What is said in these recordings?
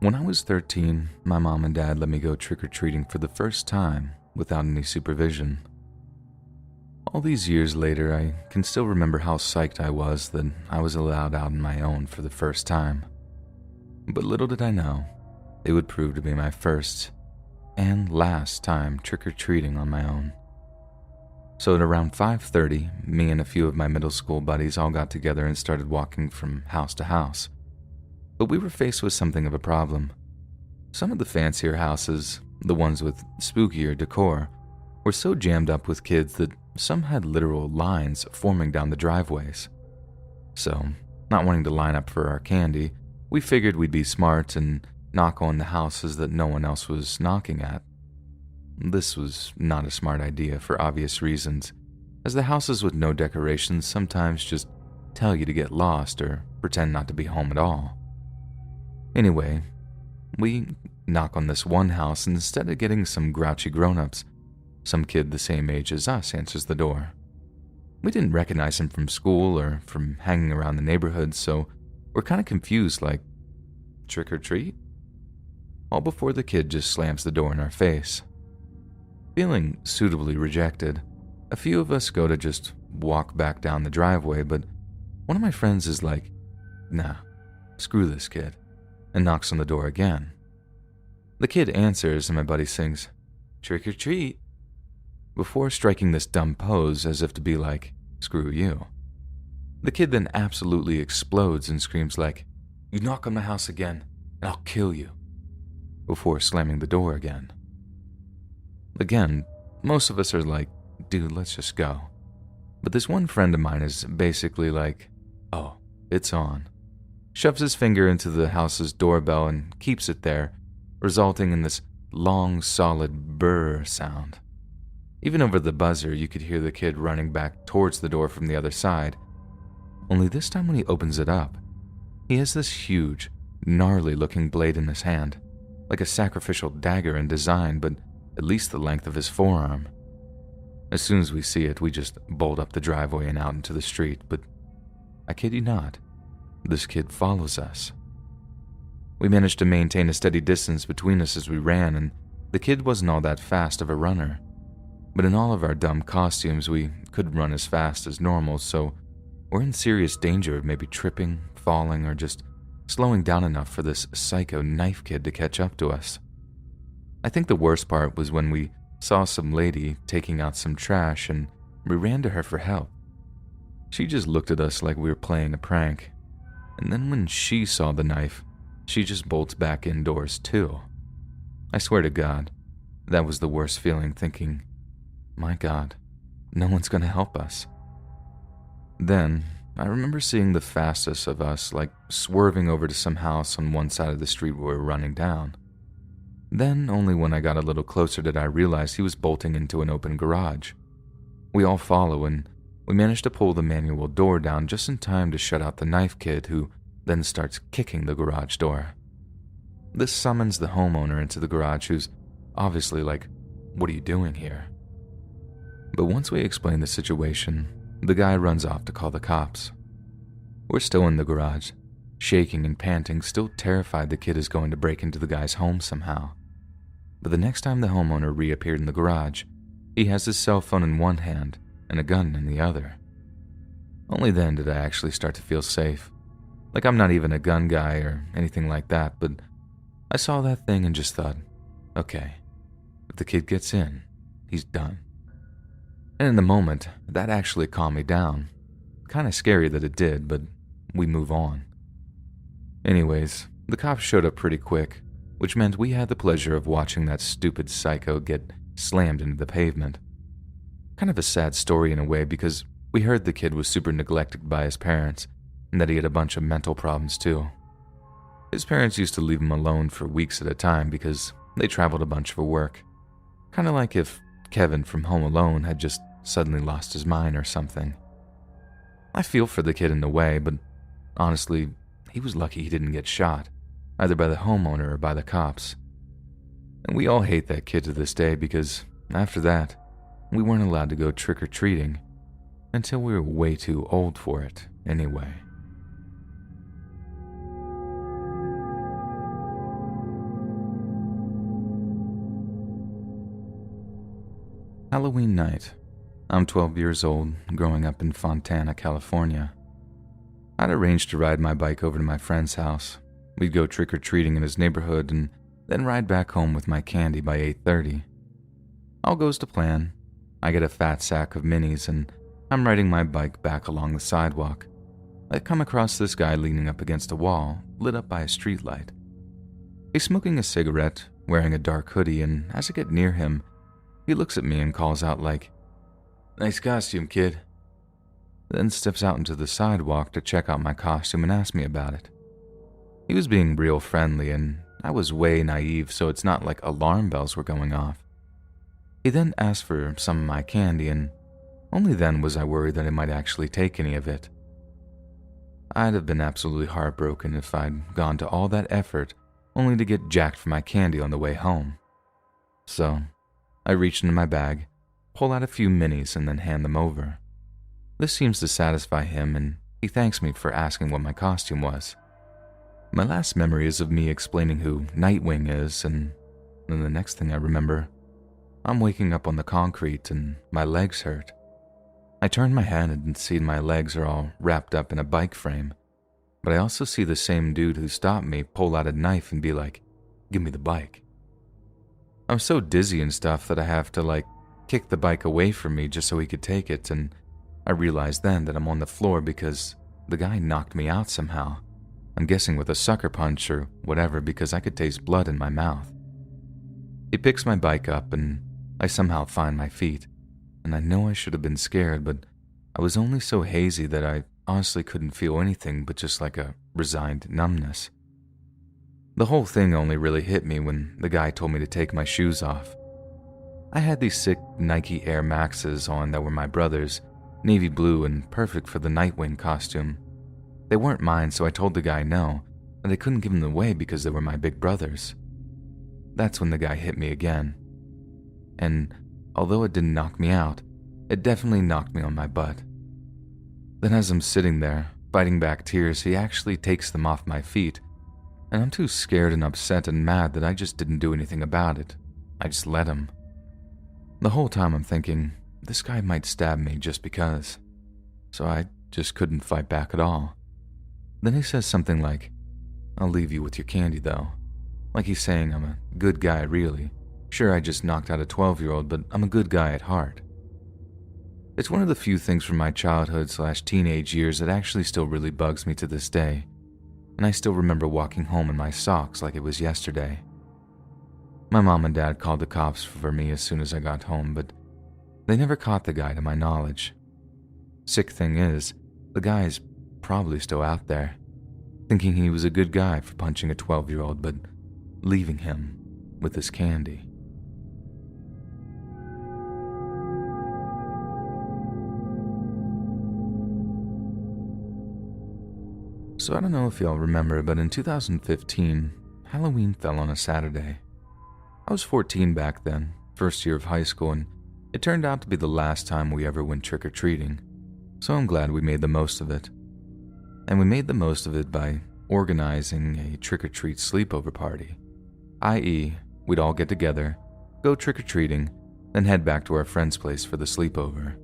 When I was 13, my mom and dad let me go trick-or-treating for the first time without any supervision. All these years later, I can still remember how psyched I was that I was allowed out on my own for the first time. But little did I know, it would prove to be my first and last time trick-or-treating on my own. So at around 5:30, me and a few of my middle school buddies all got together and started walking from house to house. But we were faced with something of a problem. Some of the fancier houses, the ones with spookier decor, were so jammed up with kids that some had literal lines forming down the driveways. So, not wanting to line up for our candy, we figured we'd be smart and knock on the houses that no one else was knocking at. This was not a smart idea for obvious reasons, as the houses with no decorations sometimes just tell you to get lost or pretend not to be home at all. Anyway, we knock on this one house, and instead of getting some grouchy grown-ups, some kid the same age as us answers the door. We didn't recognize him from school or from hanging around the neighborhood, so we're kind of confused, like, trick or treat? All before the kid just slams the door in our face. Feeling suitably rejected, a few of us go to just walk back down the driveway, but one of my friends is like, nah, screw this kid, and knocks on the door again. The kid answers and my buddy sings, trick or treat, before striking this dumb pose as if to be like, screw you. The kid then absolutely explodes and screams like, you knock on my house again, and I'll kill you, before slamming the door again. Again, most of us are like, dude, let's just go. But this one friend of mine is basically like, oh, it's on. Shoves his finger into the house's doorbell and keeps it there, resulting in this long, solid brrr sound. Even over the buzzer, you could hear the kid running back towards the door from the other side. Only this time when he opens it up, he has this huge, gnarly-looking blade in his hand, like a sacrificial dagger in design, but at least the length of his forearm. As soon as we see it, we just bolt up the driveway and out into the street, but I kid you not, this kid follows us. We managed to maintain a steady distance between us as we ran, and the kid wasn't all that fast of a runner. But in all of our dumb costumes, we couldn't run as fast as normal, so we're in serious danger of maybe tripping, falling, or just slowing down enough for this psycho knife kid to catch up to us. I think the worst part was when we saw some lady taking out some trash and we ran to her for help. She just looked at us like we were playing a prank, and then when she saw the knife, she just bolts back indoors too. I swear to God, that was the worst feeling, thinking, my God, no one's gonna help us. Then, I remember seeing the fastest of us like swerving over to some house on one side of the street we were running down. Then, only when I got a little closer did I realize he was bolting into an open garage. We all follow, and we manage to pull the manual door down just in time to shut out the knife kid, who then starts kicking the garage door. This summons the homeowner into the garage, who's obviously like, what are you doing here? But once we explain the situation, the guy runs off to call the cops. We're still in the garage, shaking and panting, still terrified the kid is going to break into the guy's home somehow. But the next time the homeowner reappeared in the garage, he has his cell phone in one hand and a gun in the other. Only then did I actually start to feel safe. Like I'm not even a gun guy or anything like that, but I saw that thing and just thought, okay, if the kid gets in, he's done. And in the moment, that actually calmed me down. Kind of scary that it did, but we move on. Anyways, the cops showed up pretty quick, which meant we had the pleasure of watching that stupid psycho get slammed into the pavement. Kind of a sad story in a way, because we heard the kid was super neglected by his parents, and that he had a bunch of mental problems too. His parents used to leave him alone for weeks at a time because they traveled a bunch for work. Kind of like if Kevin from Home Alone had just suddenly lost his mind or something. I feel for the kid in a way, but honestly, he was lucky he didn't get shot, either by the homeowner or by the cops. And we all hate that kid to this day because, after that, we weren't allowed to go trick-or-treating until we were way too old for it anyway. Halloween night. I'm 12 years old, growing up in Fontana, California. I'd arranged to ride my bike over to my friend's house. We'd go trick-or-treating in his neighborhood and then ride back home with my candy by 8:30. All goes to plan. I get a fat sack of minis and I'm riding my bike back along the sidewalk. I come across this guy leaning up against a wall, lit up by a streetlight. He's smoking a cigarette, wearing a dark hoodie, and as I get near him, he looks at me and calls out like, "Nice costume, kid." Then steps out into the sidewalk to check out my costume and ask me about it. He was being real friendly and I was way naive, so it's not like alarm bells were going off. He then asked for some of my candy and only then was I worried that he might actually take any of it. I'd have been absolutely heartbroken if I'd gone to all that effort only to get jacked for my candy on the way home. So, I reach into my bag, pull out a few minis, and then hand them over. This seems to satisfy him, and he thanks me for asking what my costume was. My last memory is of me explaining who Nightwing is, and then the next thing I remember, I'm waking up on the concrete and my legs hurt. I turn my head and see my legs are all wrapped up in a bike frame, but I also see the same dude who stopped me pull out a knife and be like, "Give me the bike." I'm so dizzy and stuff that I have to kick the bike away from me just so he could take it, and I realize then that I'm on the floor because the guy knocked me out somehow. I'm guessing with a sucker punch or whatever because I could taste blood in my mouth. He picks my bike up and I somehow find my feet, and I know I should have been scared, but I was only so hazy that I honestly couldn't feel anything but just like a resigned numbness. The whole thing only really hit me when the guy told me to take my shoes off. I had these sick Nike Air Maxes on that were my brother's, navy blue and perfect for the Nightwing costume. They weren't mine, so I told the guy no, that I couldn't give them away because they were my big brother's. That's when the guy hit me again. And although it didn't knock me out, it definitely knocked me on my butt. Then as I'm sitting there, fighting back tears, he actually takes them off my feet, and I'm too scared and upset and mad that I just didn't do anything about it. I just let him. The whole time I'm thinking, this guy might stab me just because. So I just couldn't fight back at all. Then he says something like, "I'll leave you with your candy though." Like he's saying I'm a good guy really. Sure, I just knocked out a 12-year-old, but I'm a good guy at heart. It's one of the few things from my childhood/teenage years that actually still really bugs me to this day, and I still remember walking home in my socks like it was yesterday. My mom and dad called the cops for me as soon as I got home, but they never caught the guy to my knowledge. Sick thing is, the guy's probably still out there, thinking he was a good guy for punching a 12-year-old, but leaving him with his candy. So I don't know if y'all remember, but in 2015, Halloween fell on a Saturday. I was 14 back then, first year of high school, and it turned out to be the last time we ever went trick-or-treating, so I'm glad we made the most of it. And we made the most of it by organizing a trick-or-treat sleepover party, i.e., we'd all get together, go trick-or-treating, then head back to our friend's place for the sleepover.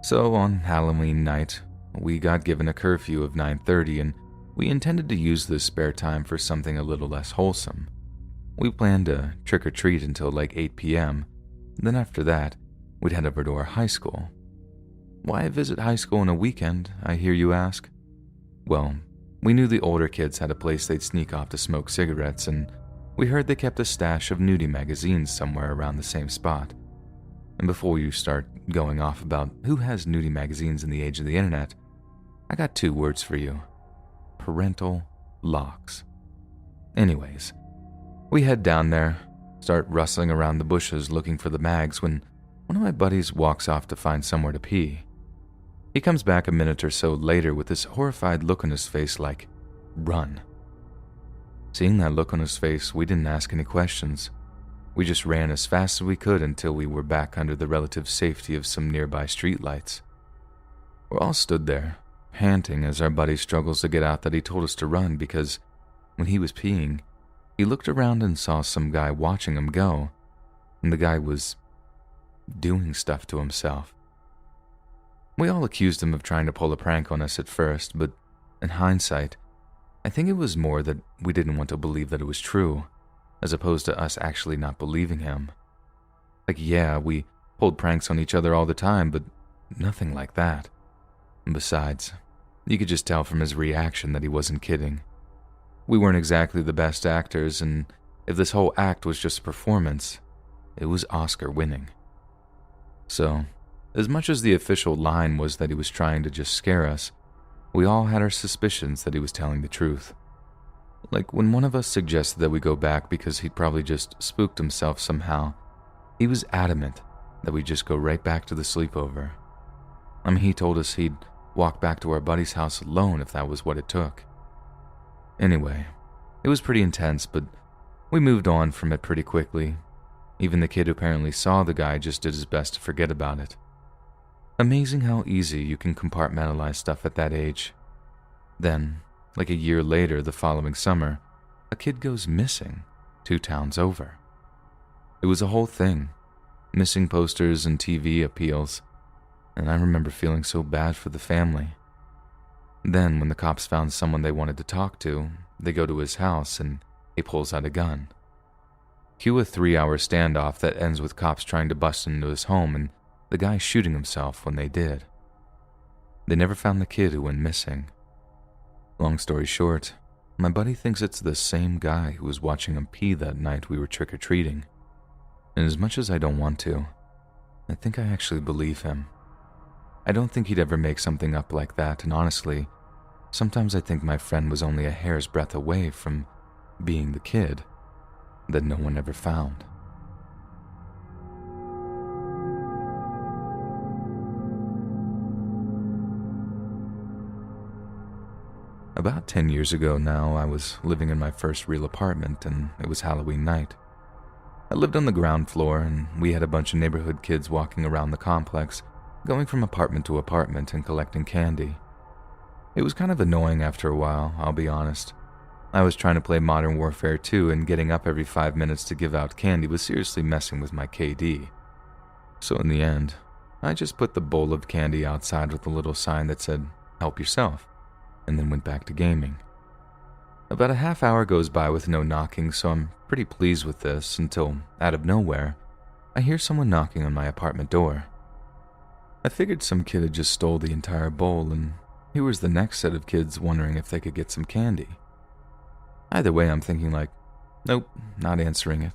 So on Halloween night, we got given a curfew of 9:30 and we intended to use this spare time for something a little less wholesome. We planned to trick-or-treat until 8 p.m. Then after that, we'd head over to our high school. Why visit high school on a weekend, I hear you ask? Well, we knew the older kids had a place they'd sneak off to smoke cigarettes, and we heard they kept a stash of nudie magazines somewhere around the same spot. And before you start going off about who has nudie magazines in the age of the internet, I got 2 words for you. Parental locks. Anyways, we head down there, start rustling around the bushes looking for the mags when one of my buddies walks off to find somewhere to pee. He comes back a minute or so later with this horrified look on his face like, "Run." Seeing that look on his face, we didn't ask any questions. We just ran as fast as we could until we were back under the relative safety of some nearby streetlights. We all stood there, panting as our buddy struggles to get out that he told us to run because when he was peeing, he looked around and saw some guy watching him go, and the guy was doing stuff to himself. We all accused him of trying to pull a prank on us at first, but in hindsight, I think it was more that we didn't want to believe that it was true, as opposed to us actually not believing him. Like, yeah, we pulled pranks on each other all the time, but nothing like that. And besides, you could just tell from his reaction that he wasn't kidding. We weren't exactly the best actors, and if this whole act was just a performance, it was Oscar winning. So, as much as the official line was that he was trying to just scare us, we all had our suspicions that he was telling the truth. Like when one of us suggested that we go back because he'd probably just spooked himself somehow, he was adamant that we just go right back to the sleepover. I mean, he told us he'd walk back to our buddy's house alone if that was what it took. Anyway, it was pretty intense, but we moved on from it pretty quickly. Even the kid who apparently saw the guy just did his best to forget about it. Amazing how easy you can compartmentalize stuff at that age. Then, like a year later, the following summer, a kid goes missing 2 towns over. It was a whole thing, missing posters and TV appeals, and I remember feeling so bad for the family. Then, when the cops found someone they wanted to talk to, they go to his house and he pulls out a gun. Cue a 3-hour standoff that ends with cops trying to bust into his home and the guy shooting himself when they did. They never found the kid who went missing. Long story short, my buddy thinks it's the same guy who was watching him pee that night we were trick-or-treating. And as much as I don't want to, I think I actually believe him. I don't think he'd ever make something up like that, and honestly, sometimes I think my friend was only a hair's breadth away from being the kid that no one ever found. About 10 years ago now, I was living in my first real apartment, and it was Halloween night. I lived on the ground floor, and we had a bunch of neighborhood kids walking around the complex, going from apartment to apartment and collecting candy. It was kind of annoying after a while, I'll be honest. I was trying to play Modern Warfare 2, and getting up every 5 minutes to give out candy was seriously messing with my KD. So in the end, I just put the bowl of candy outside with a little sign that said, "Help yourself," and then went back to gaming. About a half hour goes by with no knocking, so I'm pretty pleased with this until, out of nowhere, I hear someone knocking on my apartment door. I figured some kid had just stole the entire bowl, and here was the next set of kids wondering if they could get some candy. Either way, I'm thinking like, nope, not answering it.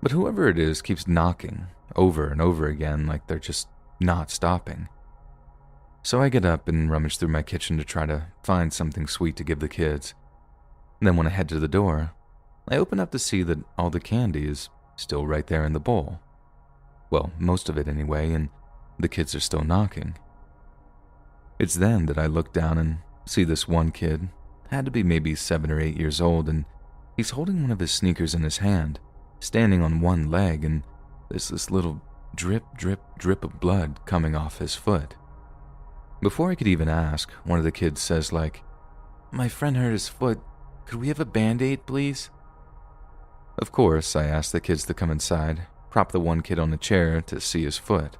But whoever it is keeps knocking over and over again like they're just not stopping. So I get up and rummage through my kitchen to try to find something sweet to give the kids. Then when I head to the door, I open up to see that all the candy is still right there in the bowl. Well, most of it anyway, and the kids are still knocking. It's then that I look down and see this one kid, had to be maybe 7 or 8 years old, and he's holding one of his sneakers in his hand, standing on one leg, and there's this little drip, drip, drip of blood coming off his foot. Before I could even ask, one of the kids says like, "My friend hurt his foot. Could we have a Band-Aid, please?" Of course, I asked the kids to come inside, prop the one kid on a chair to see his foot.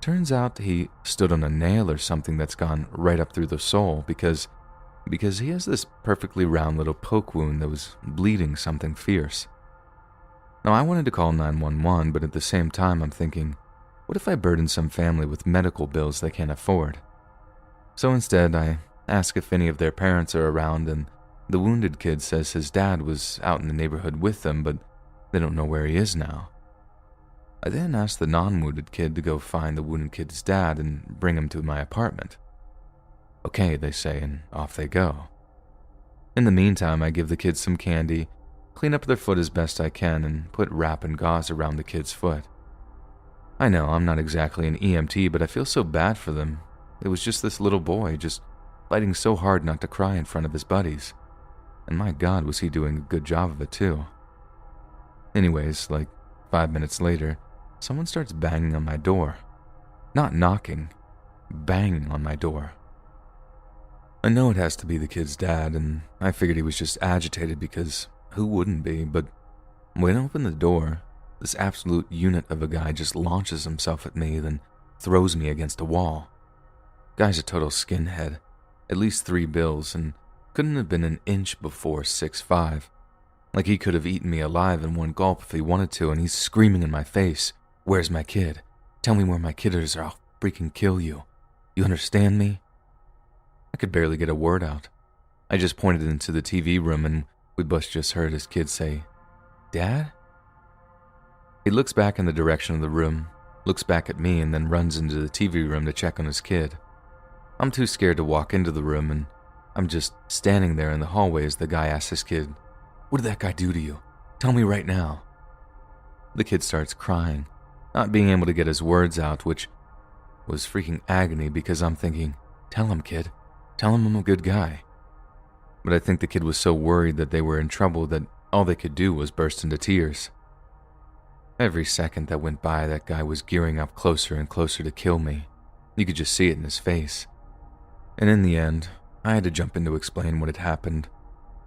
Turns out he stood on a nail or something that's gone right up through the sole because he has this perfectly round little poke wound that was bleeding something fierce. Now, I wanted to call 911, but at the same time I'm thinking, what if I burden some family with medical bills they can't afford? So instead, I ask if any of their parents are around, and the wounded kid says his dad was out in the neighborhood with them, but they don't know where he is now. I then ask the non-wounded kid to go find the wounded kid's dad and bring him to my apartment. Okay, they say, and off they go. In the meantime, I give the kids some candy, clean up their foot as best I can, and put wrap and gauze around the kid's foot. I know I'm not exactly an EMT, but I feel so bad for them. It was just this little boy, just fighting so hard not to cry in front of his buddies. And my God, was he doing a good job of it too. Anyways, like 5 minutes later, someone starts banging on my door. Not knocking, banging on my door. I know it has to be the kid's dad, and I figured he was just agitated because who wouldn't be, but when I opened the door, This absolute unit of a guy just launches himself at me, then throws me against a wall. Guy's a total skinhead, at least 3 bills, and couldn't have been an inch before 6'5". Like he could have eaten me alive in one gulp if he wanted to, and he's screaming in my face, "Where's my kid? Tell me where my kid is or I'll freaking kill you. You understand me?" I could barely get a word out. I just pointed into the TV room and we both just heard his kid say, "Dad?" He looks back in the direction of the room, looks back at me, and then runs into the TV room to check on his kid. I'm too scared to walk into the room, and I'm just standing there in the hallway as the guy asks his kid, "What did that guy do to you? Tell me right now." The kid starts crying, not being able to get his words out, which was freaking agony because I'm thinking, "Tell him, kid. Tell him I'm a good guy." But I think the kid was so worried that they were in trouble that all they could do was burst into tears. Every second that went by, that guy was gearing up closer and closer to kill me. You could just see it in his face. And in the end, I had to jump in to explain what had happened,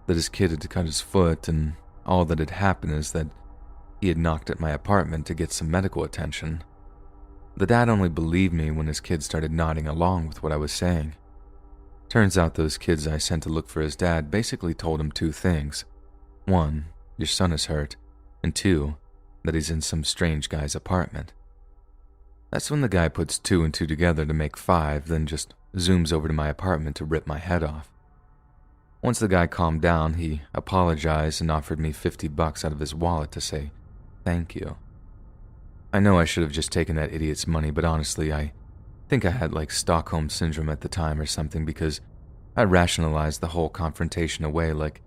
that his kid had cut his foot, and all that had happened is that he had knocked at my apartment to get some medical attention. The dad only believed me when his kid started nodding along with what I was saying. Turns out those kids I sent to look for his dad basically told him 2 things. 1, your son is hurt, and 2, that he's in some strange guy's apartment. That's when the guy puts 2 and 2 together to make 5, then just zooms over to my apartment to rip my head off. Once the guy calmed down, he apologized and offered me $50 out of his wallet to say thank you. I know I should have just taken that idiot's money, but honestly, I think I had like Stockholm Syndrome at the time or something, because I rationalized the whole confrontation away like,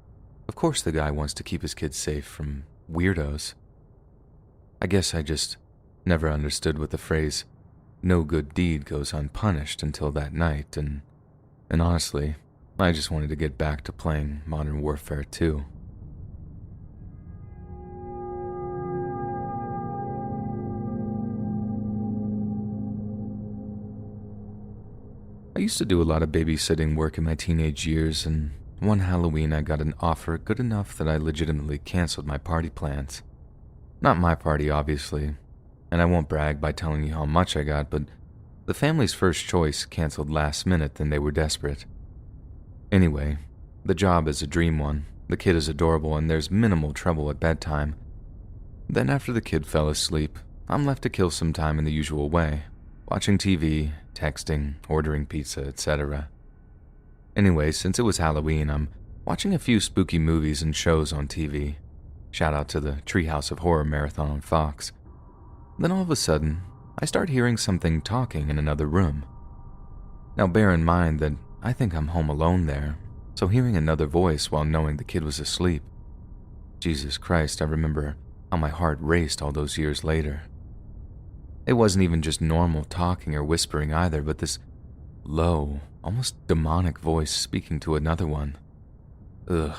of course the guy wants to keep his kids safe from weirdos. I guess I just never understood what the phrase, "no good deed goes unpunished" until that night, and honestly, I just wanted to get back to playing Modern Warfare 2. I used to do a lot of babysitting work in my teenage years, and one Halloween I got an offer good enough that I legitimately canceled my party plans. Not my party, obviously, and I won't brag by telling you how much I got, but the family's first choice canceled last minute and they were desperate. Anyway, the job is a dream one, the kid is adorable, and there's minimal trouble at bedtime. Then after the kid fell asleep, I'm left to kill some time in the usual way, watching TV, texting, ordering pizza, etc. Anyway, since it was Halloween, I'm watching a few spooky movies and shows on TV. Shout out to the Treehouse of Horror marathon on Fox. Then all of a sudden, I start hearing something talking in another room. Now bear in mind that I think I'm home alone there, so hearing another voice while knowing the kid was asleep. Jesus Christ, I remember how my heart raced all those years later. It wasn't even just normal talking or whispering either, but this low, almost demonic voice speaking to another one. Ugh,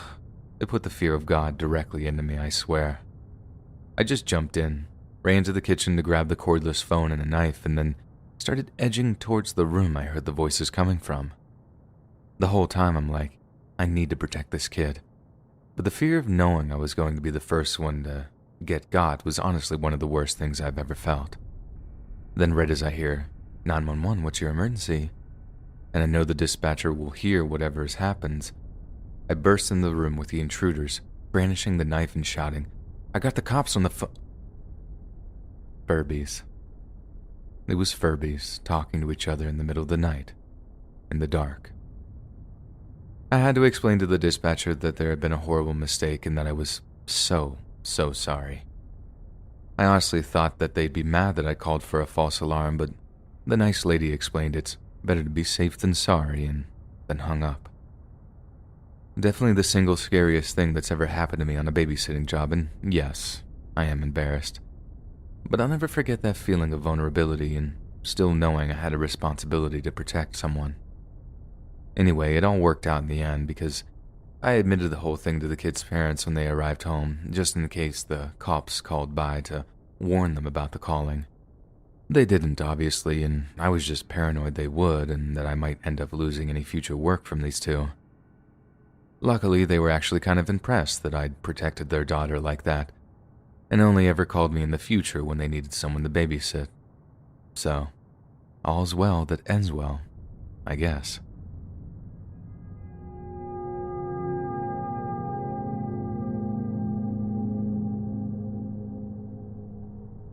it put the fear of God directly into me, I swear. I just jumped in, ran to the kitchen to grab the cordless phone and a knife, and then started edging towards the room I heard the voices coming from. The whole time I'm like, I need to protect this kid. But the fear of knowing I was going to be the first one to get got was honestly one of the worst things I've ever felt. Then right as I hear, 911, what's your emergency? And I know the dispatcher will hear whatever happens, I burst into the room with the intruders, brandishing the knife and shouting, "I got the cops on the Furbies. It was Furbies talking to each other in the middle of the night, in the dark. I had to explain to the dispatcher that there had been a horrible mistake and that I was so sorry. I honestly thought that they'd be mad that I called for a false alarm, but the nice lady explained it's better to be safe than sorry, and then hung up. Definitely the single scariest thing that's ever happened to me on a babysitting job, and yes, I am embarrassed. But I'll never forget that feeling of vulnerability and still knowing I had a responsibility to protect someone. Anyway, it all worked out in the end because I admitted the whole thing to the kids' parents when they arrived home, just in case the cops called by to warn them about the calling. They didn't, obviously, and I was just paranoid they would and that I might end up losing any future work from these two. Luckily, they were actually kind of impressed that I'd protected their daughter like that, and only ever called me in the future when they needed someone to babysit. So, all's well that ends well, I guess.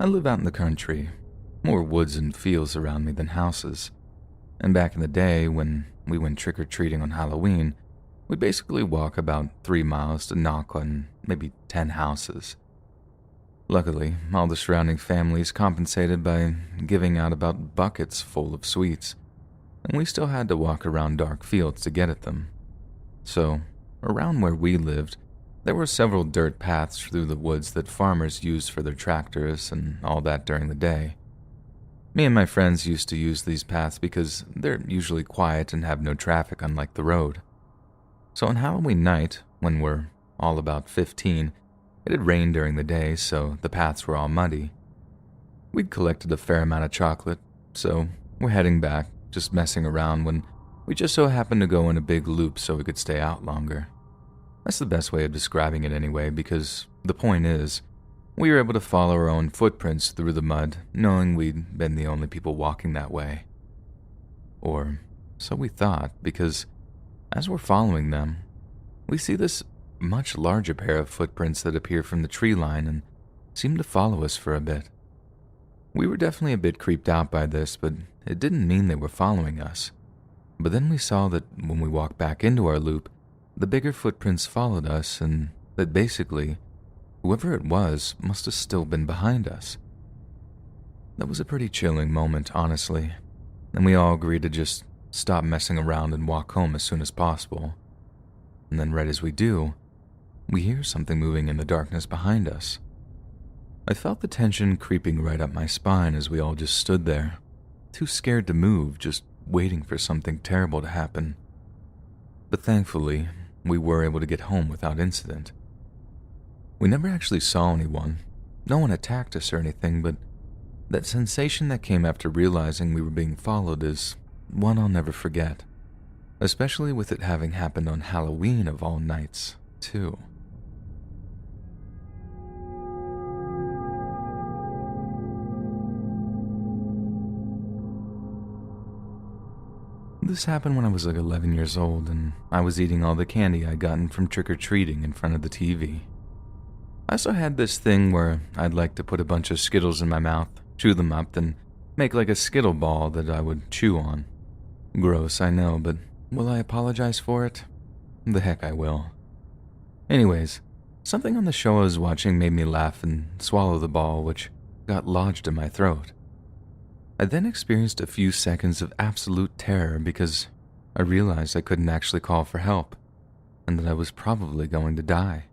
I live out in the country, more woods and fields around me than houses. And back in the day, when we went trick-or-treating on Halloween, we'd basically walk about 3 miles to knock on maybe 10 houses. Luckily, all the surrounding families compensated by giving out about buckets full of sweets, and we still had to walk around dark fields to get at them. So, around where we lived, there were several dirt paths through the woods that farmers used for their tractors and all that during the day. Me and my friends used to use these paths because they're usually quiet and have no traffic, unlike the road. So on Halloween night, when we're all about 15, it had rained during the day, so the paths were all muddy. We'd collected a fair amount of chocolate, so we're heading back, just messing around, when we just so happened to go in a big loop so we could stay out longer. That's the best way of describing it anyway, because the point is, we were able to follow our own footprints through the mud, knowing we'd been the only people walking that way. Or so we thought, because as we're following them, we see this much larger pair of footprints that appear from the tree line and seem to follow us for a bit. We were definitely a bit creeped out by this, but it didn't mean they were following us. But then we saw that when we walked back into our loop, the bigger footprints followed us, and that basically, whoever it was must have still been behind us. That was a pretty chilling moment, honestly, and we all agreed to just stop messing around and walk home as soon as possible. And then right as we do, we hear something moving in the darkness behind us. I felt the tension creeping right up my spine as we all just stood there, too scared to move, just waiting for something terrible to happen. But thankfully, we were able to get home without incident. We never actually saw anyone. No one attacked us or anything, but that sensation that came after realizing we were being followed is one I'll never forget. Especially with it having happened on Halloween of all nights, too. This happened when I was like 11 years old, and I was eating all the candy I'd gotten from trick-or-treating in front of the TV. I also had this thing where I'd like to put a bunch of Skittles in my mouth, chew them up, then make like a Skittle ball that I would chew on. Gross, I know, but will I apologize for it? The heck I will. Anyways, something on the show I was watching made me laugh and swallow the ball, which got lodged in my throat. I then experienced a few seconds of absolute terror because I realized I couldn't actually call for help, and that I was probably going to die.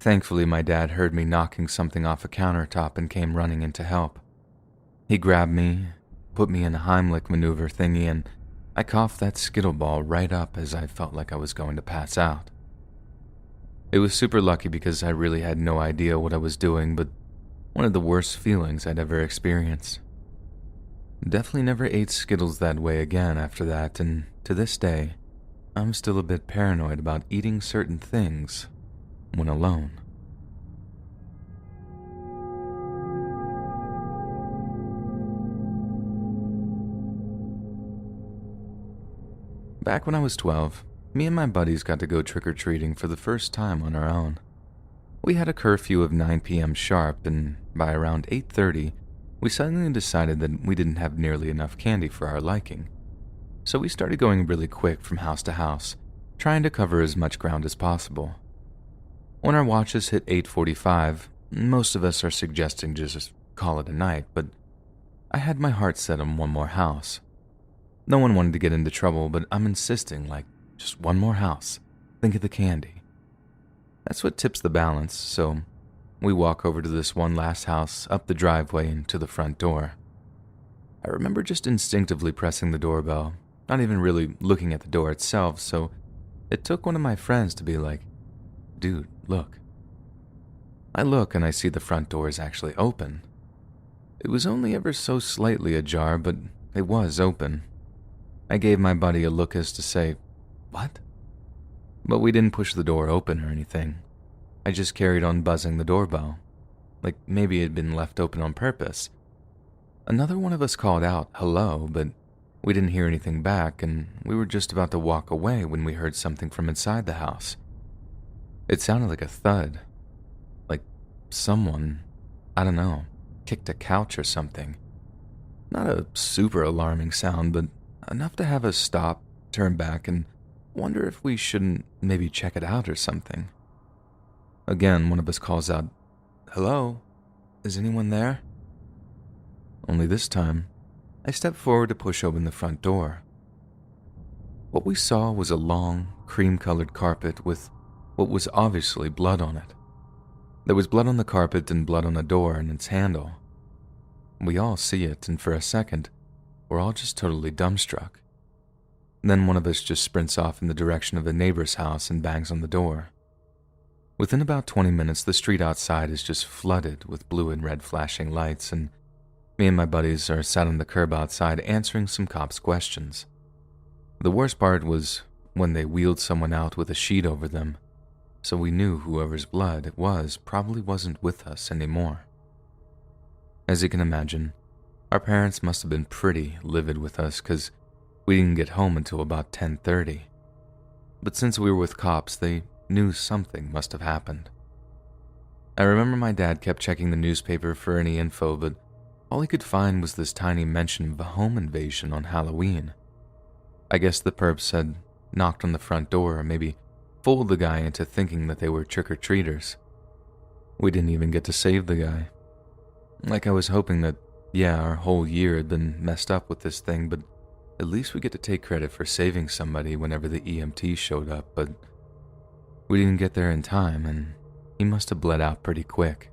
Thankfully, my dad heard me knocking something off a countertop and came running in to help. He grabbed me, put me in a Heimlich maneuver thingy, and I coughed that Skittle ball right up as I felt like I was going to pass out. It was super lucky because I really had no idea what I was doing, but one of the worst feelings I'd ever experienced. Definitely never ate Skittles that way again after that, and to this day, I'm still a bit paranoid about eating certain things when alone. Back when I was 12, me and my buddies got to go trick-or-treating for the first time on our own. We had a curfew of 9 p.m. sharp, and by around 8:30, we suddenly decided that we didn't have nearly enough candy for our liking. So we started going really quick from house to house, trying to cover as much ground as possible. When our watches hit 8:45, most of us are suggesting just call it a night, but I had my heart set on one more house. No one wanted to get into trouble, but I'm insisting, like, just one more house. Think of the candy. That's what tips the balance, so we walk over to this one last house, up the driveway and to the front door. I remember just instinctively pressing the doorbell, not even really looking at the door itself, so it took one of my friends to be like, "Dude, look." I look and I see the front door is actually open. It was only ever so slightly ajar, but it was open. I gave my buddy a look as to say, "What?" But we didn't push the door open or anything. I just carried on buzzing the doorbell, like maybe it had been left open on purpose. Another one of us called out, "Hello," but we didn't hear anything back, and we were just about to walk away when we heard something from inside the house. It sounded like a thud, like someone, I don't know, kicked a couch or something. Not a super alarming sound, but enough to have us stop, turn back, and wonder if we shouldn't maybe check it out or something. Again, one of us calls out, "Hello? Is anyone there?" Only this time, I stepped forward to push open the front door. What we saw was a long, cream-colored carpet with what was obviously blood on it. There was blood on the carpet and blood on the door and its handle. We all see it, and for a second, we're all just totally dumbstruck. Then one of us just sprints off in the direction of the neighbor's house and bangs on the door. Within about 20 minutes, the street outside is just flooded with blue and red flashing lights, and me and my buddies are sat on the curb outside answering some cops' questions. The worst part was when they wheeled someone out with a sheet over them, so we knew whoever's blood it was probably wasn't with us anymore. As you can imagine, our parents must have been pretty livid with us because we didn't get home until about 10:30. But since we were with cops, they knew something must have happened. I remember my dad kept checking the newspaper for any info, but all he could find was this tiny mention of a home invasion on Halloween. I guess the perps had knocked on the front door or maybe fooled the guy into thinking that they were trick-or-treaters. We didn't even get to save the guy. Like I was hoping that, yeah, our whole year had been messed up with this thing, but at least we get to take credit for saving somebody whenever the EMT showed up, but we didn't get there in time, and he must have bled out pretty quick.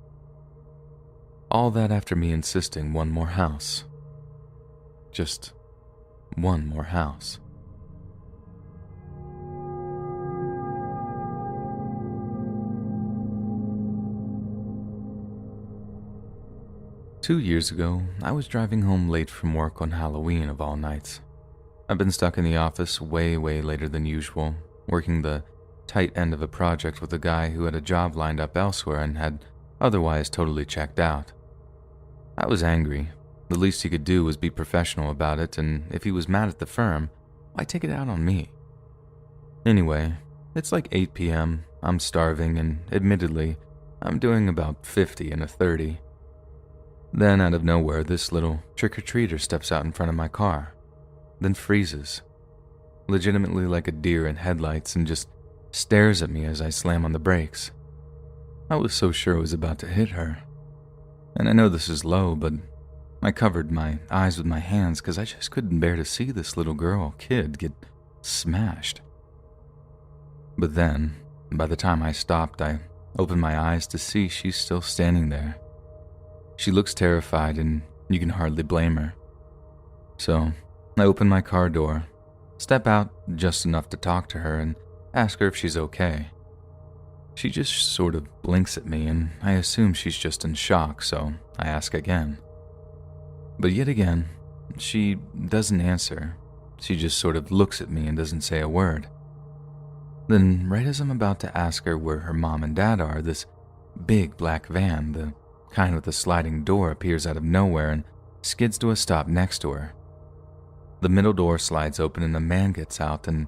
All that after me insisting one more house. Just one more house. Two years ago, I was driving home late from work on Halloween of all nights. I've been stuck in the office way later than usual, working the tight end of a project with a guy who had a job lined up elsewhere and had otherwise totally checked out. I was angry. The least he could do was be professional about it, and if he was mad at the firm, why take it out on me? Anyway, it's like 8 p.m., I'm starving, and admittedly, I'm doing about 50 in a 30. Then, out of nowhere, this little trick-or-treater steps out in front of my car, then freezes, legitimately like a deer in headlights, and just stares at me as I slam on the brakes. I was so sure I was about to hit her. And I know this is low, but I covered my eyes with my hands because I just couldn't bear to see this little kid get smashed. But then, by the time I stopped, I opened my eyes to see she's still standing there. She looks terrified, and you can hardly blame her. So, I open my car door, step out just enough to talk to her and ask her if she's okay. She just sort of blinks at me, and I assume she's just in shock, so I ask again. But yet again, she doesn't answer. She just sort of looks at me and doesn't say a word. Then, right as I'm about to ask her where her mom and dad are, this big black van, the kind with a sliding door, appears out of nowhere and skids to a stop next to her. The middle door slides open and a man gets out, and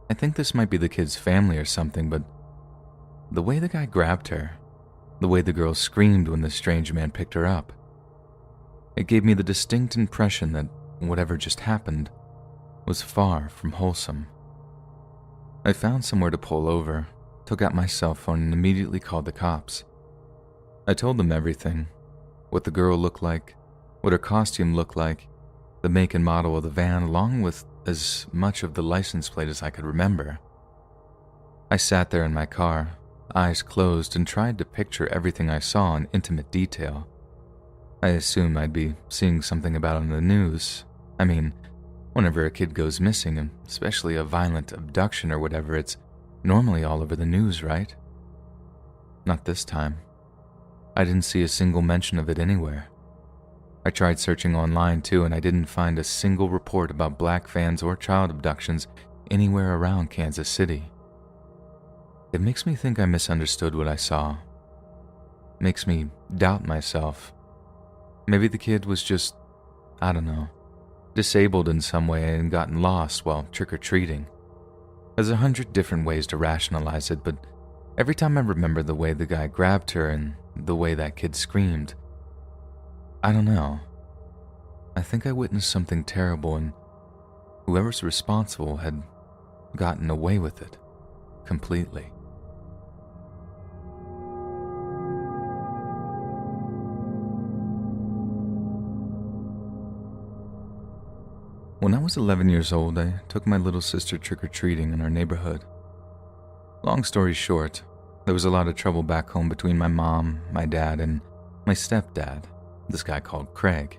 I think this might be the kid's family or something, but the way the guy grabbed her, the way the girl screamed when the strange man picked her up, it gave me the distinct impression that whatever just happened was far from wholesome. I found somewhere to pull over, took out my cell phone, and immediately called the cops. I told them everything, what the girl looked like, what her costume looked like, the make and model of the van, along with as much of the license plate as I could remember. I sat there in my car, eyes closed, and tried to picture everything I saw in intimate detail. I assumed I'd be seeing something about it on the news. I mean, whenever a kid goes missing, and especially a violent abduction or whatever, it's normally all over the news, right? Not this time. I didn't see a single mention of it anywhere. I tried searching online too, and I didn't find a single report about black vans or child abductions anywhere around Kansas City. It makes me think I misunderstood what I saw. makes me doubt myself. Maybe the kid was just, I don't know, disabled in some way and gotten lost while trick-or-treating. There's 100 different ways to rationalize it, but every time I remember the way the guy grabbed her and the way that kid screamed, I don't know. I think I witnessed something terrible and whoever's responsible had gotten away with it completely. When I was 11 years old, I took my little sister trick-or-treating in our neighborhood. Long story short, there was a lot of trouble back home between my mom, my dad, and my stepdad, this guy called Craig.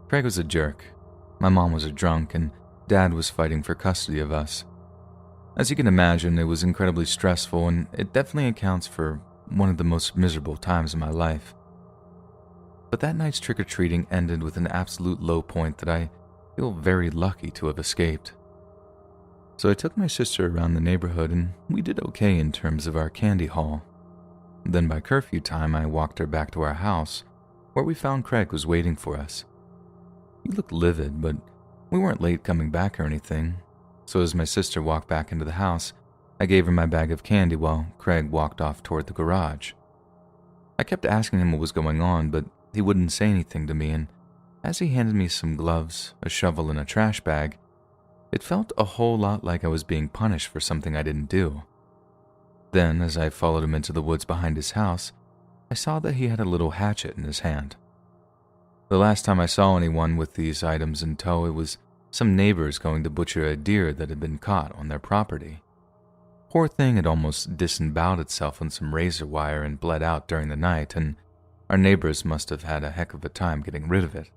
Craig was a jerk. My mom was a drunk, and Dad was fighting for custody of us. As you can imagine, it was incredibly stressful, and it definitely accounts for one of the most miserable times in my life. But that night's trick-or-treating ended with an absolute low point that I feel very lucky to have escaped. So I took my sister around the neighborhood, and we did okay in terms of our candy haul. Then by curfew time, I walked her back to our house, where we found Craig was waiting for us. He looked livid, but we weren't late coming back or anything, so as my sister walked back into the house, I gave her my bag of candy while Craig walked off toward the garage. I kept asking him what was going on, but he wouldn't say anything to me, and as he handed me some gloves, a shovel, and a trash bag, it felt a whole lot like I was being punished for something I didn't do. Then, as I followed him into the woods behind his house, I saw that he had a little hatchet in his hand. The last time I saw anyone with these items in tow, it was some neighbors going to butcher a deer that had been caught on their property. Poor thing had almost disemboweled itself on some razor wire and bled out during the night, and our neighbors must have had a heck of a time getting rid of it.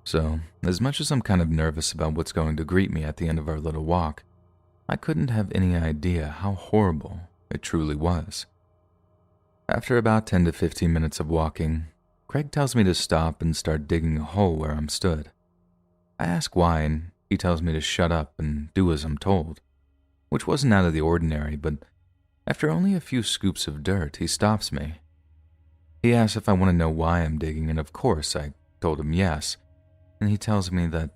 So, as much as I'm kind of nervous about what's going to greet me at the end of our little walk, I couldn't have any idea how horrible it truly was. After about 10 to 15 minutes of walking, Craig tells me to stop and start digging a hole where I'm stood. I ask why, and he tells me to shut up and do as I'm told, which wasn't out of the ordinary, but after only a few scoops of dirt, he stops me. He asks if I want to know why I'm digging, and of course I told him yes, and he tells me that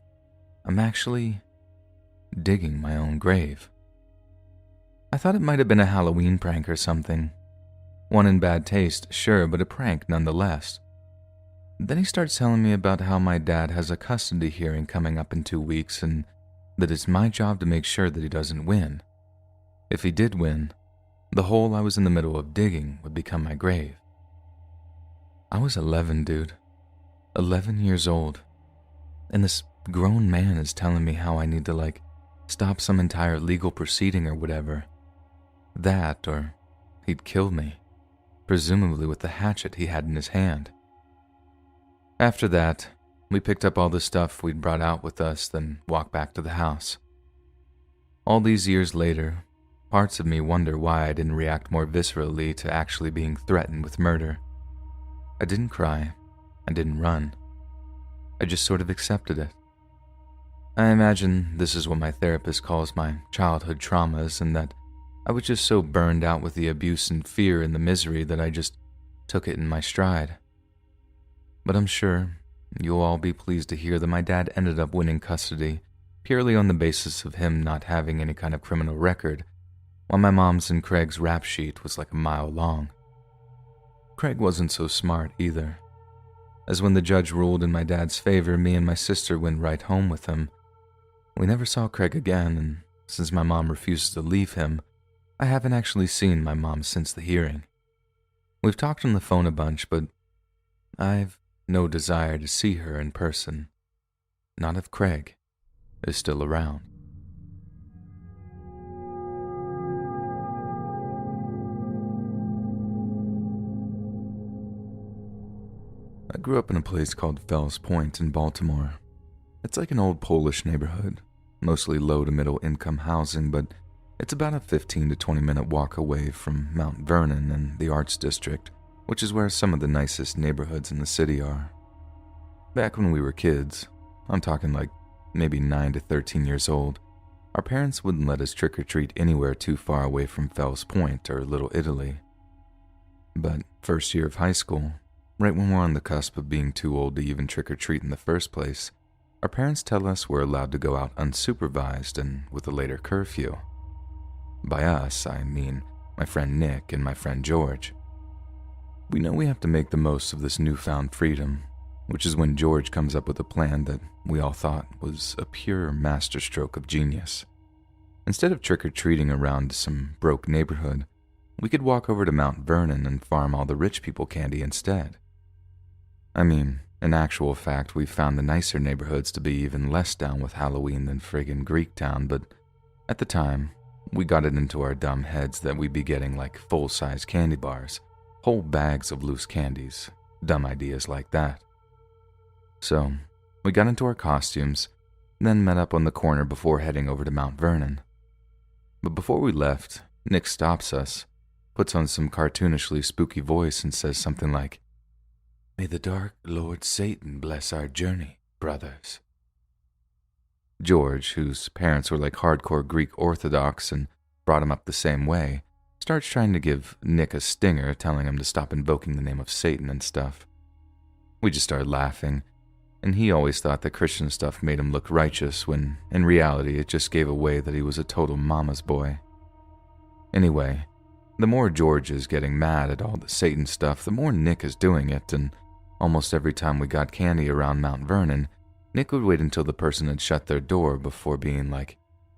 I'm actually digging my own grave. I thought it might have been a Halloween prank or something. One in bad taste, sure, but a prank nonetheless. Then he starts telling me about how my dad has a custody hearing coming up in 2 weeks and that it's my job to make sure that he doesn't win. If he did win, the hole I was in the middle of digging would become my grave. I was 11, dude. 11 years old. And this grown man is telling me how I need to, stop some entire legal proceeding or whatever. That, or he'd kill me, presumably with the hatchet he had in his hand. After that, we picked up all the stuff we'd brought out with us, then walked back to the house. All these years later, parts of me wonder why I didn't react more viscerally to actually being threatened with murder. I didn't cry. I didn't run. I just sort of accepted it. I imagine this is what my therapist calls my childhood traumas, and that I was just so burned out with the abuse and fear and the misery that I just took it in my stride. But I'm sure you'll all be pleased to hear that my dad ended up winning custody purely on the basis of him not having any kind of criminal record, while my mom's and Craig's rap sheet was like a mile long. Craig wasn't so smart either, as when the judge ruled in my dad's favor, me and my sister went right home with him. We never saw Craig again, and since my mom refuses to leave him, I haven't actually seen my mom since the hearing. We've talked on the phone a bunch, but I've no desire to see her in person. Not if Craig is still around. I grew up in a place called Fells Point in Baltimore. It's like an old Polish neighborhood, mostly low to middle income housing, but it's about a 15 to 20 minute walk away from Mount Vernon and the Arts District, which is where some of the nicest neighborhoods in the city are. Back when we were kids, I'm talking like maybe 9 to 13 years old, our parents wouldn't let us trick-or-treat anywhere too far away from Fells Point or Little Italy. But first year of high school, right when we're on the cusp of being too old to even trick-or-treat in the first place, our parents tell us we're allowed to go out unsupervised and with a later curfew. By us, I mean my friend Nick and my friend George. We know we have to make the most of this newfound freedom, which is when George comes up with a plan that we all thought was a pure masterstroke of genius. Instead of trick-or-treating around some broke neighborhood, we could walk over to Mount Vernon and farm all the rich people candy instead. I mean, in actual fact, we found the nicer neighborhoods to be even less down with Halloween than friggin' Greektown, but at the time, we got it into our dumb heads that we'd be getting like full-size candy bars, whole bags of loose candies, dumb ideas like that. So, we got into our costumes, then met up on the corner before heading over to Mount Vernon. But before we left, Nick stops us, puts on some cartoonishly spooky voice and says something like, "May the Dark Lord Satan bless our journey, brothers." George, whose parents were like hardcore Greek Orthodox and brought him up the same way, starts trying to give Nick a stinger, telling him to stop invoking the name of Satan and stuff. We just started laughing, and he always thought that Christian stuff made him look righteous when, in reality, it just gave away that he was a total mama's boy. Anyway, the more George is getting mad at all the Satan stuff, the more Nick is doing it, and almost every time we got candy around Mount Vernon, Nick would wait until the person had shut their door before being like,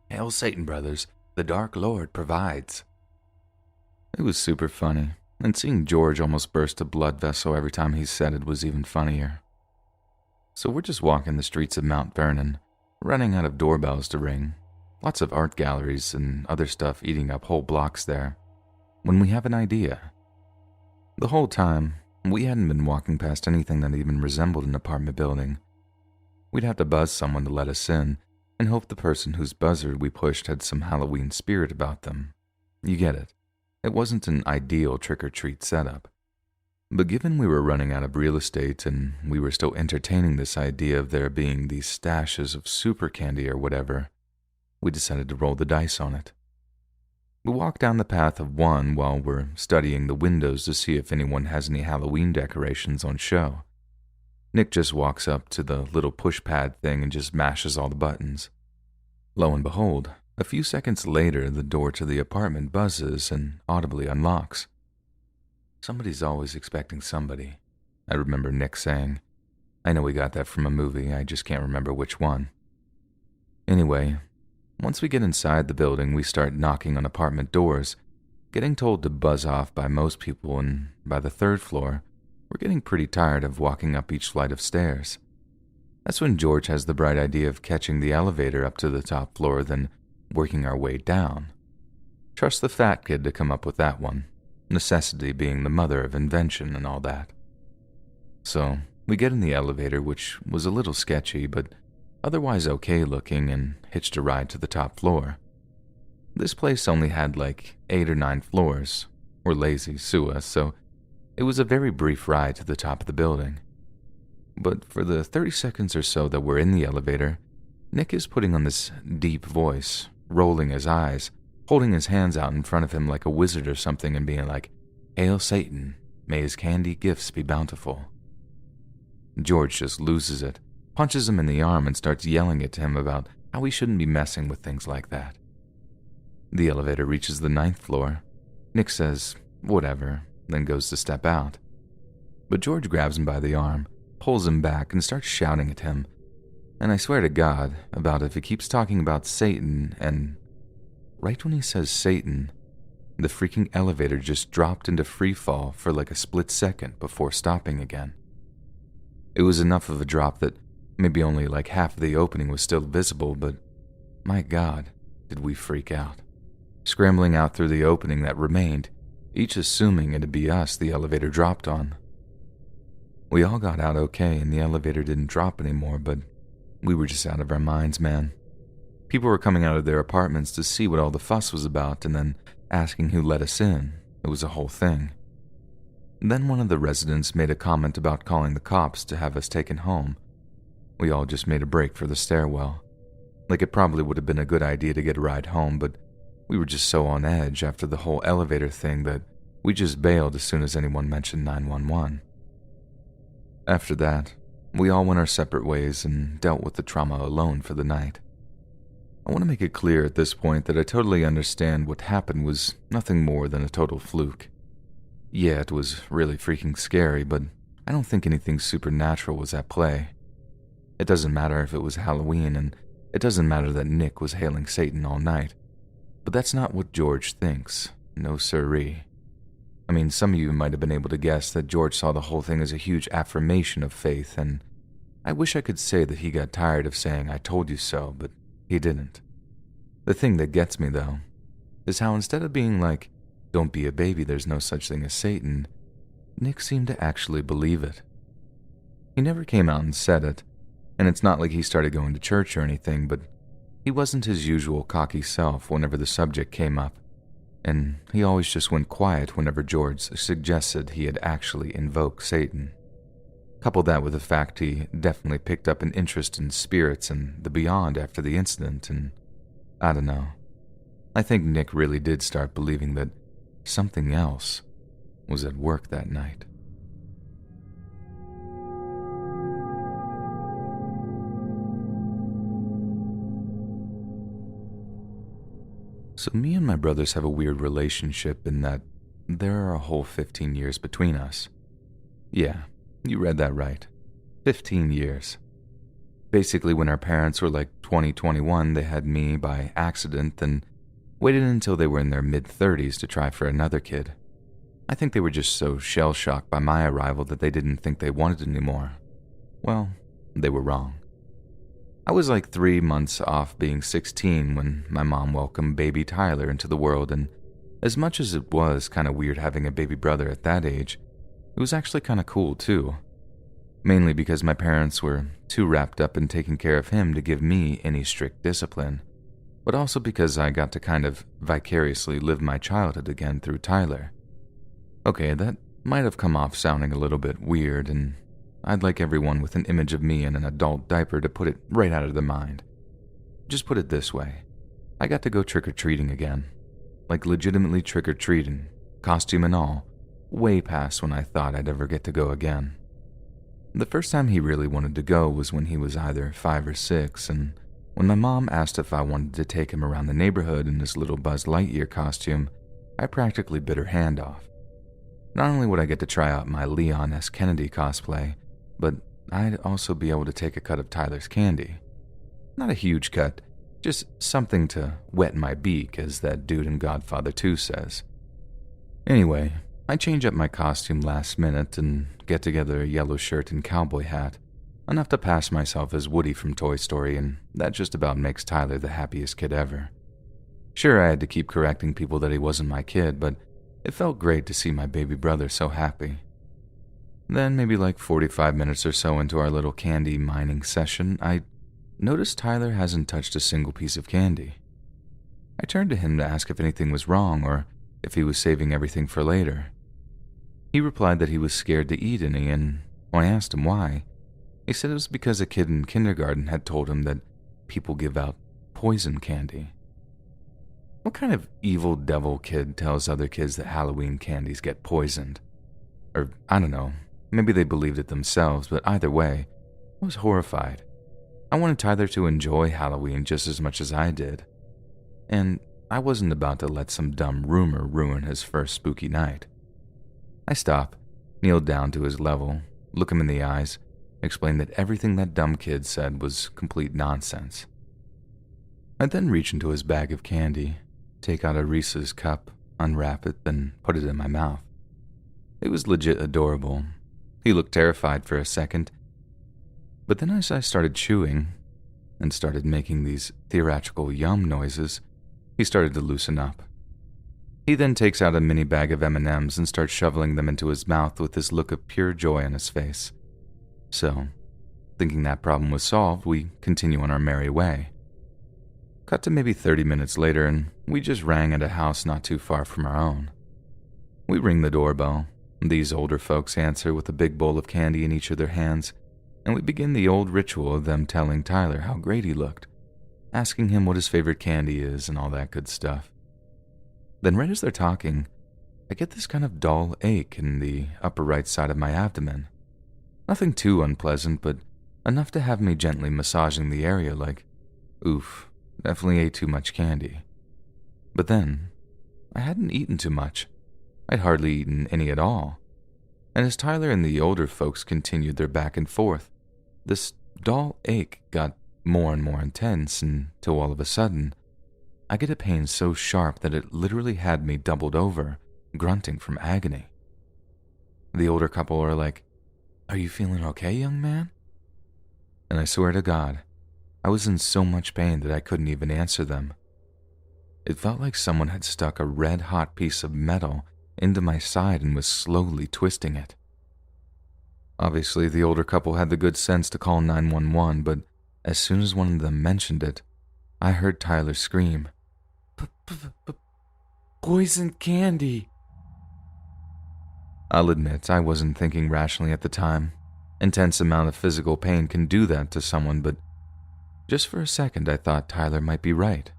"Hail Satan, brothers, the Dark Lord provides." It was super funny, and seeing George almost burst a blood vessel every time he said it was even funnier. So we're just walking the streets of Mount Vernon, running out of doorbells to ring, lots of art galleries and other stuff eating up whole blocks there, when we have an idea. The whole time, we hadn't been walking past anything that even resembled an apartment building. We'd have to buzz someone to let us in, and hope the person whose buzzer we pushed had some Halloween spirit about them. You get it. It wasn't an ideal trick-or-treat setup. But given we were running out of real estate and we were still entertaining this idea of there being these stashes of super candy or whatever, we decided to roll the dice on it. We walk down the path of one while we're studying the windows to see if anyone has any Halloween decorations on show. Nick just walks up to the little push pad thing and just mashes all the buttons. Lo and behold, a few seconds later, the door to the apartment buzzes and audibly unlocks. "Somebody's always expecting somebody," I remember Nick saying. I know we got that from a movie, I just can't remember which one. Anyway, once we get inside the building, we start knocking on apartment doors, getting told to buzz off by most people, and by the third floor, we're getting pretty tired of walking up each flight of stairs. That's when George has the bright idea of catching the elevator up to the top floor, then working our way down. Trust the fat kid to come up with that one, necessity being the mother of invention and all that. So, we get in the elevator, which was a little sketchy, but otherwise okay looking, and hitched a ride to the top floor. This place only had like 8 or 9 floors. We're lazy, sue us, so it was a very brief ride to the top of the building. But for the 30 seconds or so that we're in the elevator, Nick is putting on this deep voice, rolling his eyes, holding his hands out in front of him like a wizard or something and being like, "Hail Satan, may his candy gifts be bountiful." George just loses it, punches him in the arm and starts yelling at him about how he shouldn't be messing with things like that. The elevator reaches the 9th floor. Nick says, "Whatever," then goes to step out. But George grabs him by the arm, pulls him back, and starts shouting at him. And I swear to God, about if he keeps talking about Satan, and right when he says Satan, the freaking elevator just dropped into free fall for like a split second before stopping again. It was enough of a drop that maybe only like half of the opening was still visible, but my God, did we freak out. Scrambling out through the opening that remained, each assuming it'd be us the elevator dropped on. We all got out okay and the elevator didn't drop anymore, but we were just out of our minds, man. People were coming out of their apartments to see what all the fuss was about and then asking who let us in. It was a whole thing. Then one of the residents made a comment about calling the cops to have us taken home. We all just made a break for the stairwell. Like it probably would have been a good idea to get a ride home, but we were just so on edge after the whole elevator thing that We just bailed as soon as anyone mentioned 911. After that, we all went our separate ways and dealt with the trauma alone for the night. I want to make it clear at this point that I totally understand what happened was nothing more than a total fluke. Yeah, it was really freaking scary, but I don't think anything supernatural was at play. It doesn't matter if it was Halloween, and it doesn't matter that Nick was hailing Satan all night. But that's not what George thinks. No siree. I mean, some of you might have been able to guess that George saw the whole thing as a huge affirmation of faith, and I wish I could say that he got tired of saying "I told you so," but he didn't. The thing that gets me, though, is how instead of being like, "Don't be a baby, there's no such thing as Satan," Nick seemed to actually believe it. He never came out and said it, and it's not like he started going to church or anything, but he wasn't his usual cocky self whenever the subject came up, and he always just went quiet whenever George suggested he had actually invoked Satan. Couple that with the fact he definitely picked up an interest in spirits and the beyond after the incident, and I don't know. I think Nick really did start believing that something else was at work that night. So me and my brothers have a weird relationship in that there are a whole 15 years between us. Yeah, you read that right. 15 years. Basically, when our parents were like 20-21, they had me by accident and waited until they were in their mid-30s to try for another kid. I think they were just so shell-shocked by my arrival that they didn't think they wanted anymore. Well, they were wrong. I was like 3 months off being 16 when my mom welcomed baby Tyler into the world, and as much as it was kind of weird having a baby brother at that age, it was actually kind of cool too. Mainly because my parents were too wrapped up in taking care of him to give me any strict discipline, but also because I got to kind of vicariously live my childhood again through Tyler. Okay, that might have come off sounding a little bit weird, and I'd like everyone with an image of me in an adult diaper to put it right out of their mind. Just put it this way. I got to go trick-or-treating again. Like legitimately trick-or-treating, costume and all, way past when I thought I'd ever get to go again. The first time he really wanted to go was when he was either 5 or 6, and when my mom asked if I wanted to take him around the neighborhood in his little Buzz Lightyear costume, I practically bit her hand off. Not only would I get to try out my Leon S. Kennedy cosplay, but I'd also be able to take a cut of Tyler's candy. Not a huge cut, just something to wet my beak, as that dude in Godfather 2 says. Anyway, I change up my costume last minute and get together a yellow shirt and cowboy hat, enough to pass myself as Woody from Toy Story, and that just about makes Tyler the happiest kid ever. Sure, I had to keep correcting people that he wasn't my kid, but it felt great to see my baby brother so happy. Then, maybe like 45 minutes or so into our little candy mining session, I noticed Tyler hasn't touched a single piece of candy. I turned to him to ask if anything was wrong or if he was saving everything for later. He replied that he was scared to eat any, and when I asked him why, he said it was because a kid in kindergarten had told him that people give out poison candy. What kind of evil devil kid tells other kids that Halloween candies get poisoned? Or, I don't know, maybe they believed it themselves, but either way, I was horrified. I wanted Tyler to enjoy Halloween just as much as I did. And I wasn't about to let some dumb rumor ruin his first spooky night. I stop, kneel down to his level, look him in the eyes, explain that everything that dumb kid said was complete nonsense. I then reach into his bag of candy, take out a Reese's cup, unwrap it, then put it in my mouth. It was legit adorable. He looked terrified for a second, but then as I started chewing and started making these theatrical yum noises, he started to loosen up. He then takes out a mini bag of M&Ms and starts shoveling them into his mouth with this look of pure joy on his face. So, thinking that problem was solved, we continue on our merry way. Cut to maybe 30 minutes later, and we just rang at a house not too far from our own. We ring the doorbell. These older folks answer with a big bowl of candy in each of their hands, and we begin the old ritual of them telling Tyler how great he looked, asking him what his favorite candy is and all that good stuff. Then right as they're talking, I get this kind of dull ache in the upper right side of my abdomen. Nothing too unpleasant, but enough to have me gently massaging the area like, oof, definitely ate too much candy. But then, I hadn't eaten too much. I'd hardly eaten any at all. And as Tyler and the older folks continued their back and forth, this dull ache got more and more intense until all of a sudden, I get a pain so sharp that it literally had me doubled over, grunting from agony. The older couple are like, "Are you feeling okay, young man?" And I swear to God, I was in so much pain that I couldn't even answer them. It felt like someone had stuck a red-hot piece of metal into my side and was slowly twisting it. Obviously, the older couple had the good sense to call 911, but as soon as one of them mentioned it, I heard Tyler scream, "Poison candy!" I'll admit, I wasn't thinking rationally at the time. Intense amount of physical pain can do that to someone, but just for a second I thought Tyler might be right.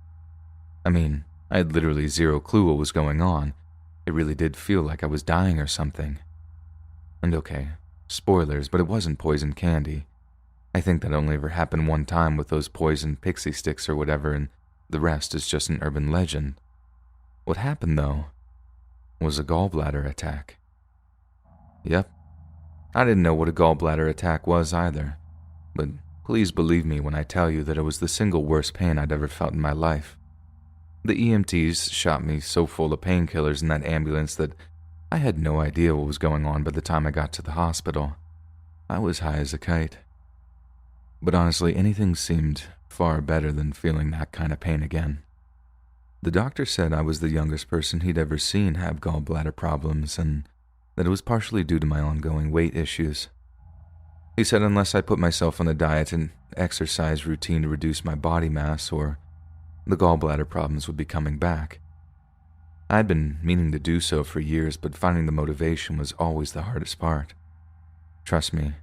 I mean, I had literally zero clue what was going on. It really did feel like I was dying or something. And okay, spoilers, but it wasn't poison candy. I think that only ever happened one time with those poison pixie sticks or whatever, and the rest is just an urban legend. What happened, though, was a gallbladder attack. Yep, I didn't know what a gallbladder attack was either, but please believe me when I tell you that it was the single worst pain I'd ever felt in my life. The EMTs shot me so full of painkillers in that ambulance that I had no idea what was going on by the time I got to the hospital. I was high as a kite. But honestly, anything seemed far better than feeling that kind of pain again. The doctor said I was the youngest person he'd ever seen have gallbladder problems and that it was partially due to my ongoing weight issues. He said unless I put myself on a diet and exercise routine to reduce my body mass, or the gallbladder problems would be coming back. I'd been meaning to do so for years, but finding the motivation was always the hardest part. Trust me,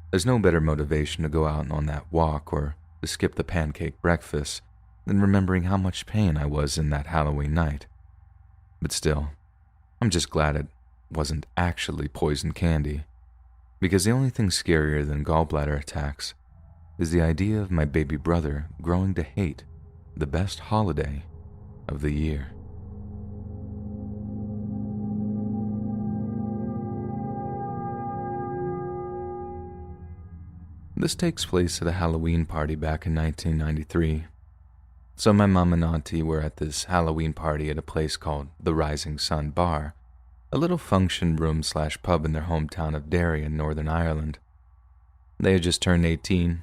there's no better motivation to go out on that walk or to skip the pancake breakfast than remembering how much pain I was in that Halloween night. But still, I'm just glad it wasn't actually poison candy, because the only thing scarier than gallbladder attacks is the idea of my baby brother growing to hate the best holiday of the year. This takes place at a Halloween party back in 1993. So my mom and auntie were at this Halloween party at a place called the Rising Sun Bar, a little function room / pub in their hometown of Derry in Northern Ireland. They had just turned 18.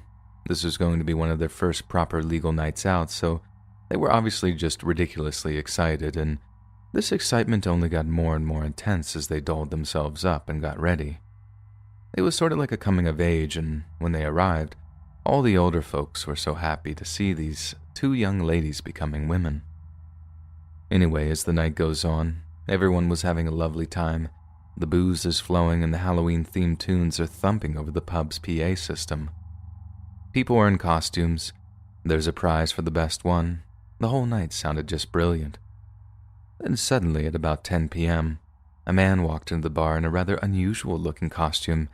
This was going to be one of their first proper legal nights out, so they were obviously just ridiculously excited, and this excitement only got more and more intense as they dolled themselves up and got ready. It was sort of like a coming of age, and when they arrived, all the older folks were so happy to see these two young ladies becoming women. Anyway, as the night goes on, everyone was having a lovely time. The booze is flowing and the Halloween-themed tunes are thumping over the pub's PA system. People are in costumes. There's a prize for the best one. The whole night sounded just brilliant. Then suddenly, at about 10 p.m., a man walked into the bar in a rather unusual-looking costume,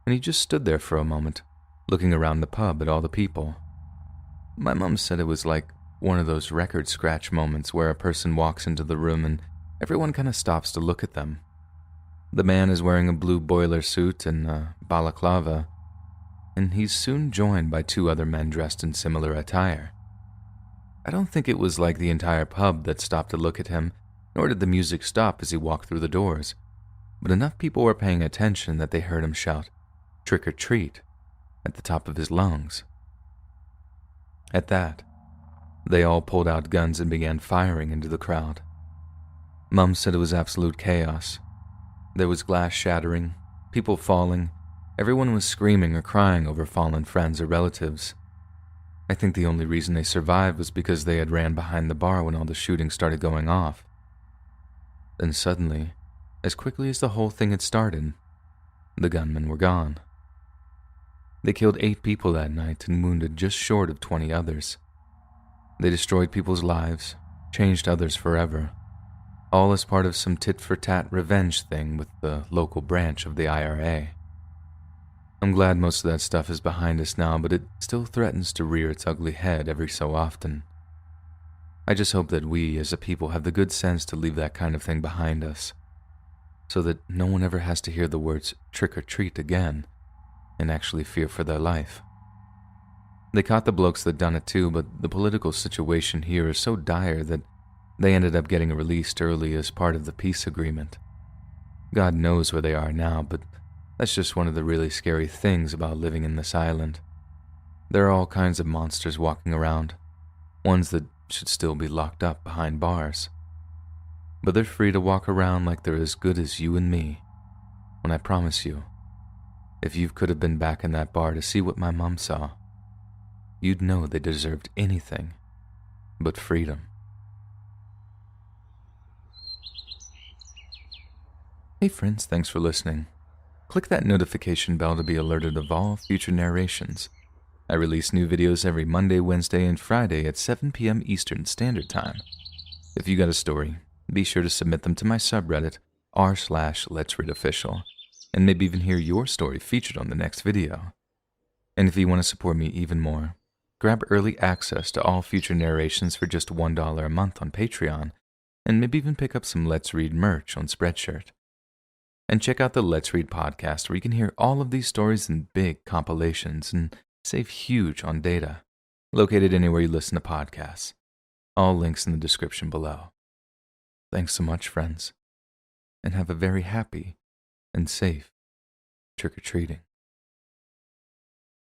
and he just stood there for a moment, looking around the pub at all the people. My mom said it was like one of those record scratch moments where a person walks into the room and everyone kind of stops to look at them. The man is wearing a blue boiler suit and a balaclava, and he's soon joined by two other men dressed in similar attire. I don't think it was like the entire pub that stopped to look at him, nor did the music stop as he walked through the doors, but enough people were paying attention that they heard him shout, "Trick or treat," at the top of his lungs. At that, they all pulled out guns and began firing into the crowd. Mum said it was absolute chaos. There was glass shattering, people falling, everyone was screaming or crying over fallen friends or relatives. I think the only reason they survived was because they had ran behind the bar when all the shooting started going off. Then suddenly, as quickly as the whole thing had started, the gunmen were gone. They killed 8 people that night and wounded just short of 20 others. They destroyed people's lives, changed others forever. all as part of some tit-for-tat revenge thing with the local branch of the IRA. I'm glad most of that stuff is behind us now, but it still threatens to rear its ugly head every so often. I just hope that we, as a people, have the good sense to leave that kind of thing behind us, so that no one ever has to hear the words trick or treat again and actually fear for their life. They caught the blokes that done it too, but the political situation here is so dire that they ended up getting released early as part of the peace agreement. God knows where they are now, but that's just one of the really scary things about living in this island. There are all kinds of monsters walking around, ones that should still be locked up behind bars. But they're free to walk around like they're as good as you and me. When I promise you, if you could have been back in that bar to see what my mom saw, you'd know they deserved anything but freedom. Hey friends, thanks for listening. Click that notification bell to be alerted of all future narrations. I release new videos every Monday, Wednesday, and Friday at 7 p.m. Eastern Standard Time. If you got a story, be sure to submit them to my subreddit, r/Let'sReadOfficial, and maybe even hear your story featured on the next video. And if you want to support me even more, grab early access to all future narrations for just $1 a month on Patreon, and maybe even pick up some Let's Read merch on Spreadshirt. And check out the Let's Read podcast, where you can hear all of these stories in big compilations and save huge on data, located anywhere you listen to podcasts. All links in the description below. Thanks so much, friends, and have a very happy and safe trick-or-treating.